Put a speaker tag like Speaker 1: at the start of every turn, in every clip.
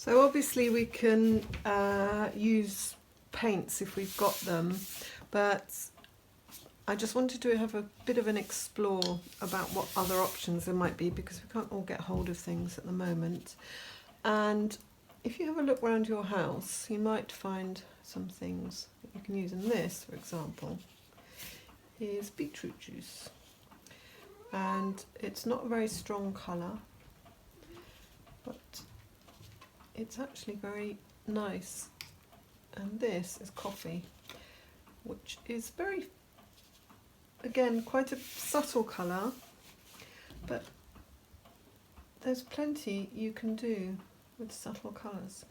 Speaker 1: So obviously we can use paints if we've got them, but I just wanted to have a bit of an explore about what other options there might be, because we can't all get hold of things at the moment. And if you have a look around your house, you might find some things that you can use. And this, for example, is beetroot juice. And it's not a very strong colour, but it's actually very nice. And this is coffee, which is very, again, quite a subtle colour, but there's plenty you can do with subtle colours.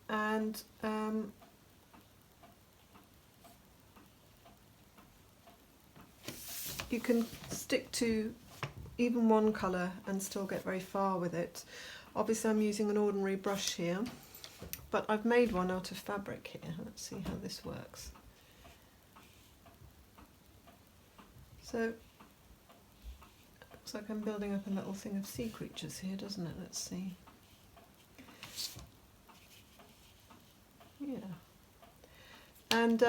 Speaker 1: And you can stick to even one colour and still get very far with it. Obviously I'm using an ordinary brush here, but I've made one out of fabric here. Let's see how this works. So looks like I'm building up a little thing of sea creatures here, doesn't it? Let's see. Yeah. And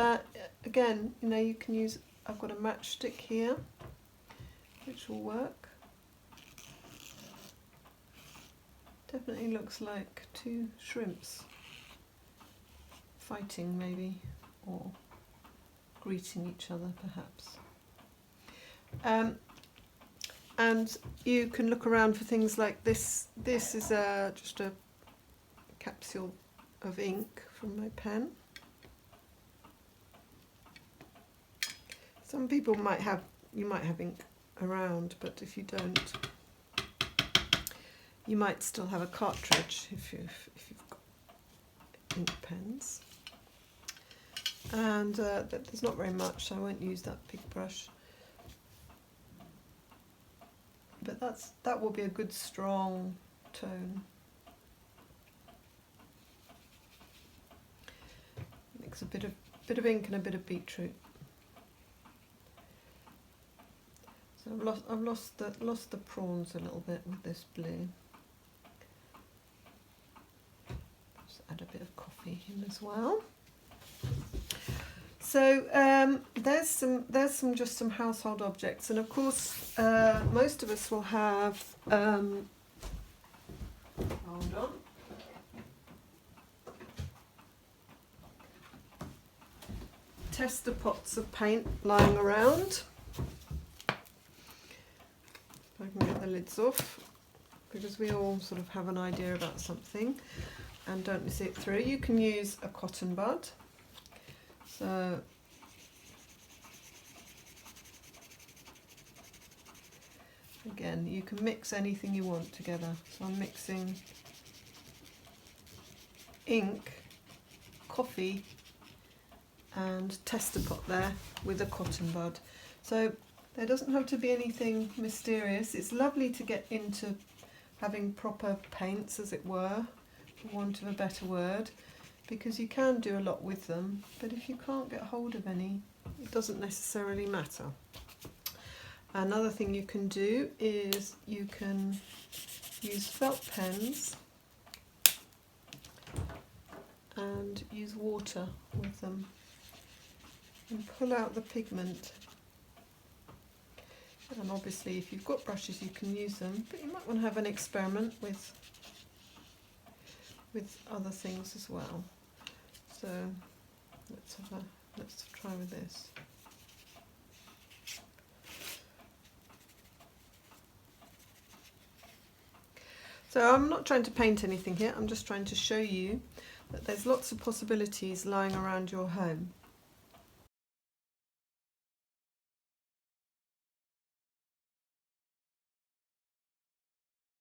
Speaker 1: again, you know, you can use, I've got a matchstick here, which will work. Definitely looks like two shrimps fighting maybe, or greeting each other perhaps. And you can look around for things like this. This is just a capsule of ink from my pen. Some people might have, you might have ink around, but if you don't, you might still have a cartridge if you've got ink pens. And there's not very much, so I won't use that big brush. But that will be a good strong tone. Mix a bit of ink and a bit of beetroot. So I've lost the prawns a little bit with this blue. Just add a bit of coffee in as well. So there's some household objects, and of course most of us will have hold on. Tester pots of paint lying around. If I can get the lids off, because we all sort of have an idea about something and don't see it through. You can use a cotton bud. So again, you can mix anything you want together. So I'm mixing ink, coffee and tester pot there with a cotton bud. So there doesn't have to be anything mysterious. It's lovely to get into having proper paints, as it were, for want of a better word, because you can do a lot with them, but if you can't get hold of any, it doesn't necessarily matter. Another thing you can do is you can use felt pens and use water with them and pull out the pigment. And obviously if you've got brushes you can use them, but you might want to have an experiment with other things as well. So let's try with this. So I'm not trying to paint anything here, I'm just trying to show you that there's lots of possibilities lying around your home.